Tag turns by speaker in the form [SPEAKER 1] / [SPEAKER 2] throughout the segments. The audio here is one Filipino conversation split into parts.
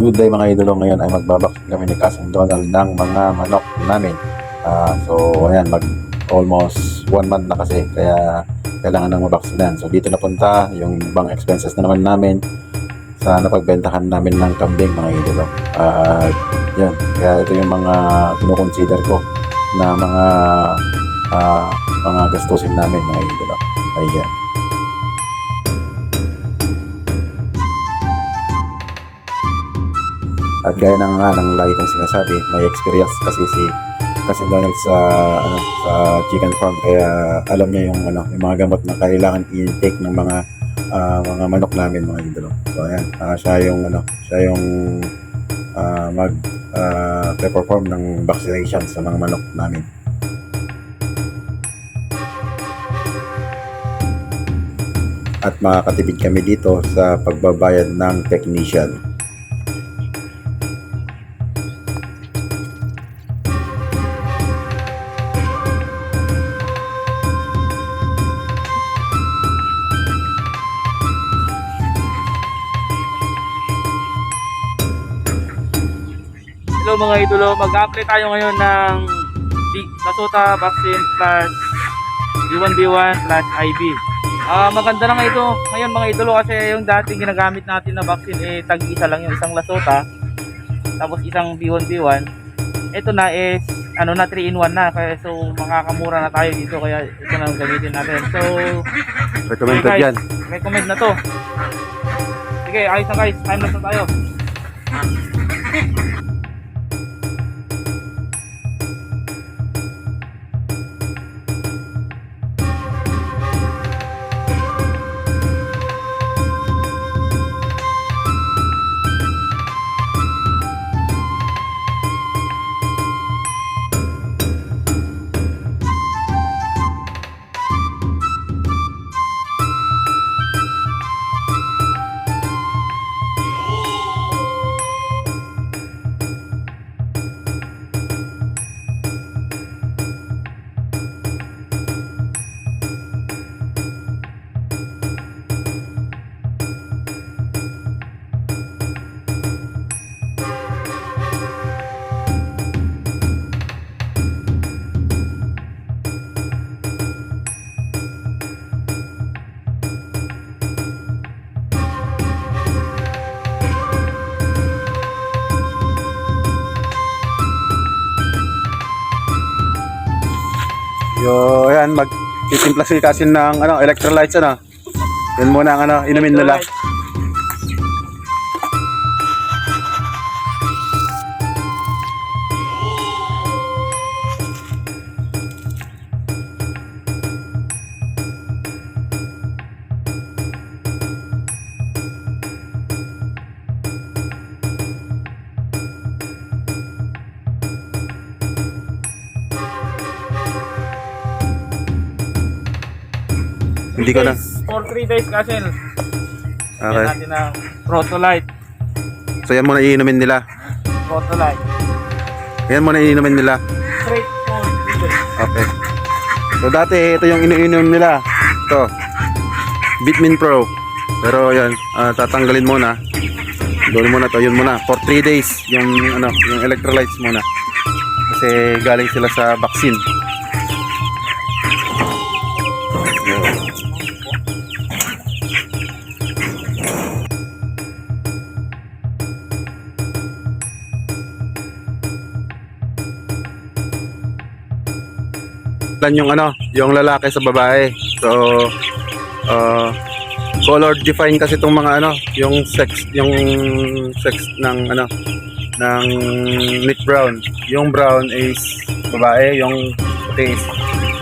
[SPEAKER 1] Good day mga idolo, ngayon ay magbabaksin kami ni Cousin Donald ng mga manok namin. So ayan, mag almost 1 month na kasi, kaya kailangan nang mabaksinan. So dito napunta yung ibang expenses na naman namin sa napagbentahan namin ng kambing mga idolo. Yan, kaya ito yung mga kinukonsider ko na mga gastusin namin mga idolo. Ayan. At gaya ng lagi kong sinasabi, may experience kasi si Donald sa chicken farm, kaya alam niya yung yung mga gamot na kailangan i-intake ng mga manok namin mga idolo. So ayan, siya yung perform ng vaccination sa mga manok namin. At makakatipid kami dito sa pagbabayad ng technician.
[SPEAKER 2] Hello mga idolo, mag-apply tayo ngayon ng Lasota vaccine plus B1B1 plus IB. Maganda na nga ito ngayon mga idolo, kasi yung dating ginagamit natin na vaccine tag-isa lang yung isang Lasota tapos isang B1B1. Ito na is 3-in-1 na, kaya so makakamura na tayo dito, kaya ito na ang gamitin natin. So
[SPEAKER 1] Recommended
[SPEAKER 2] guys,
[SPEAKER 1] yan.
[SPEAKER 2] recommend na to. Sige, ayos na guys, time lapse na tayo.
[SPEAKER 1] Ayan, magtitimpla si Cousin ng electrolytes Yan muna ang inumin nila. Hindi ko na.
[SPEAKER 2] For 3 days kasi.
[SPEAKER 1] Okay.
[SPEAKER 2] Natin ng Protolite.
[SPEAKER 1] So yan muna iinumin nila.
[SPEAKER 2] Protolite.
[SPEAKER 1] Yan muna iinumin nila.
[SPEAKER 2] Straight for 3 days.
[SPEAKER 1] Okay. So dati ito yung iniinom nila. Ito. Bitmin Pro. Pero yan, tatanggalin muna. Gawin muna to, yun muna. For 3 days yung yung electrolytes muna. Kasi galing sila sa vaccine. Yung lalaki sa babae. So color define kasi itong mga yung sex ng ng meat brown. Yung brown is babae, yung puti is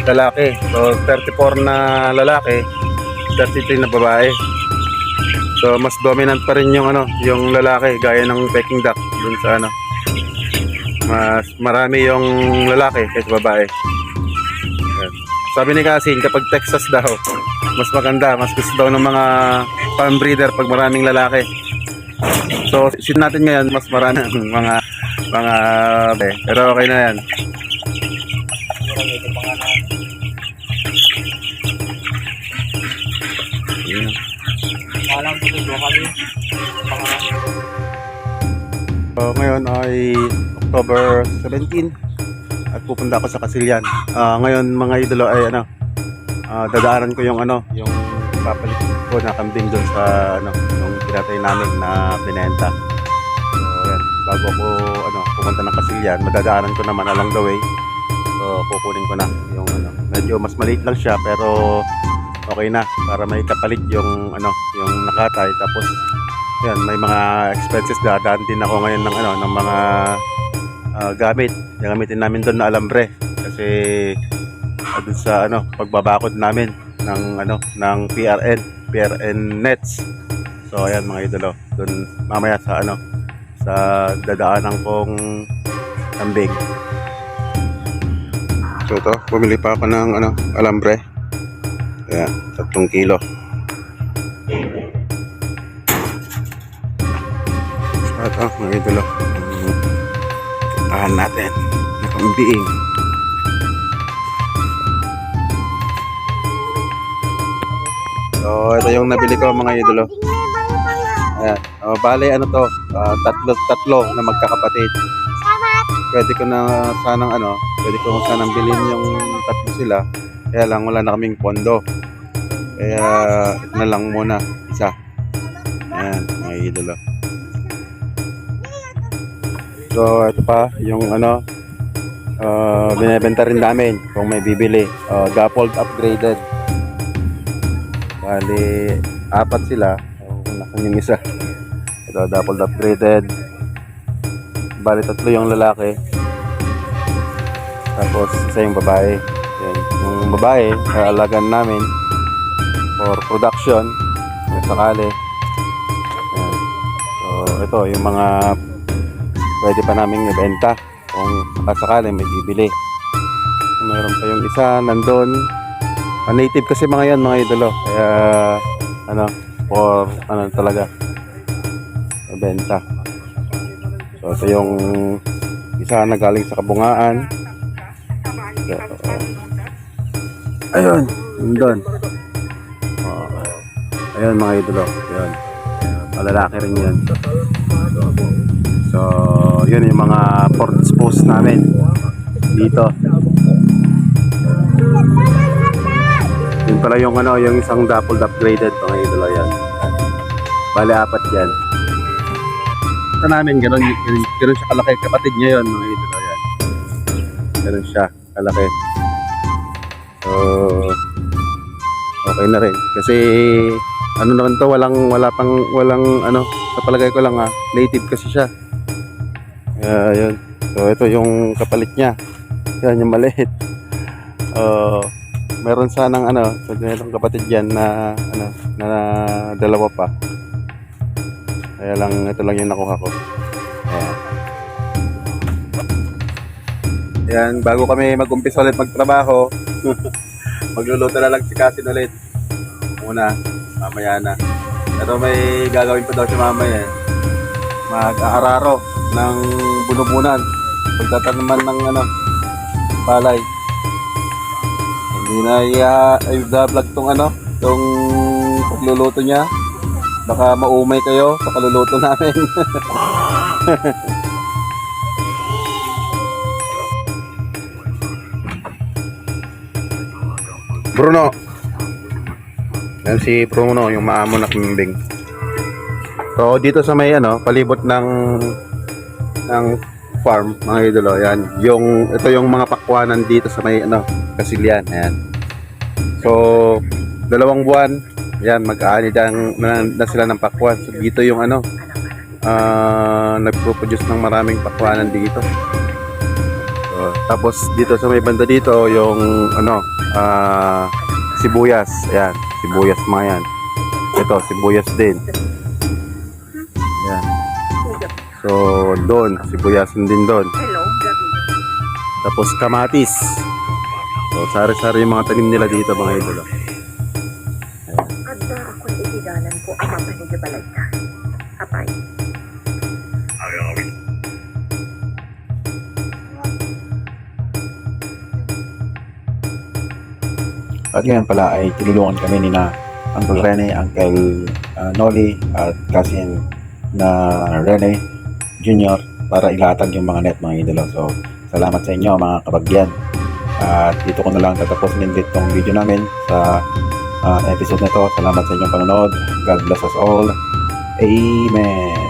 [SPEAKER 1] lalaki. So 34 na lalaki, 33 na babae. So mas dominant pa rin yung yung lalaki, gaya ng Peking duck dun sa mas marami yung lalaki kaysa babae. Sabi ni Cousin, kapag Texas daw, mas maganda, mas gusto daw ng mga farm breeder pag maraming lalaki. So, shoot natin ngayon, mas marami mga pero okay na yan.
[SPEAKER 2] Alam ko ito kami.
[SPEAKER 1] So, ngayon ay October 17 at pupunta ako sa Kasilyan. Ngayon mga idolo ay dadaanan ko yung yung papalit ko na kambing doon sa yung pinatay namin na binenta. So yan, bago ako pumunta ng Kasilyan, madadaanan ko naman along the way. So kukunin ko na yung medyo mas maliit lang siya pero okay na para may kapalit yung yung nakatay. Tapos yan, may mga expenses, dadaan din ako ngayon ng mga gamit. Gagamitin namin doon na alambre kasi doon sa pagbabakod namin ng PRN nets. So ayan mga idolo, doon mamaya sa sa dadaanan kong kambing. So ito, bumili pa ako ng alambre. Ayan, 3 kilo. So ito mga idolo, tahan natin na kambing. So ito yung nabili ko mga idolo. Ayan, bale tatlo na magkakapatid. Pwede ko sanang bilhin yung tatlo sila. Kaya lang wala na kaming pondo. Kaya ito na lang muna, isa. Ayan mga idolo. So ito pa yung binebenta rin namin kung may bibili. Dappled upgraded. Bali 4 sila. Kung yung isa. Ito dappled upgraded. Bali 3 yung lalaki. Tapos isa yung babae. Yan. Yung babae alagan namin for production kung sakali. Yan. So ito yung mga pwede pa namin ibenta kung sakali may bibili. Mayroon pa yung isa nandun. Native kasi mga yan mga idolo. Kaya for talaga ibenta. So ito yung isa na galing sa kabungaan. Ayun, nandun. Ayun mga idolo. Ayun. Malalaki rin yan. So yun yung mga port dispose namin dito. Yun pala yung yung isang dappled upgraded mga idolo yan. Bale 4 yan. Ito namin ganun siya kalaki, kapatid niya yun mga idolo yan. Ganun siya kalaki. So okay na rin kasi naman to, walang sa palagay ko lang native kasi siya. Yun. So ito yung kapalit niya. Yan yung maliit. Meron sanang sa ganitong kapatid yan na dalawa pa. Kaya lang ito lang yung nakuha ko. Ayan, bago kami mag-umpisa ulit magtrabaho, magluluto na lang si Kasin ulit. Muna, mamaya na. Pero may gagawin pa daw si mamaya. Mag-aararo ng bunubunan. Pagtatanaman ng palay. Hindi na i-vlog tong pagluluto niya. Baka maumay kayo sa kaluluto namin. Bruno. Yan si Bruno, yung maamo na kambing. So dito sa may palibot ng farm mga idolo, yan. Ito yung mga pakwanan dito sa may Kasilyan, ayan. So 2 buwan, yan, mag-aani na sila ng pakwan. So dito yung nagpo-produce ng maraming pakwanan dito. So, tapos dito sa may banda dito yung sibuyas, ayan, sibuyas mga yan. Ito sibuyas din. Ayan. So doon, sibuyasan din doon. Tapos kamatis. So sari-sari yung mga tanim nila dito mga idolo.
[SPEAKER 3] Adda akong itigalan ko ang mga nagabalay ka. Apay.
[SPEAKER 4] At ngayon pala ay tinulungan kami ni Uncle Rene, Uncle Noli at Cousin na Rene Junior para ilatag yung mga net mga idolo. So, salamat sa inyo mga kabagyan. At dito ko na lang tatapusin din itong video namin sa episode na to. Salamat sa inyong panonood. God bless us all. Amen.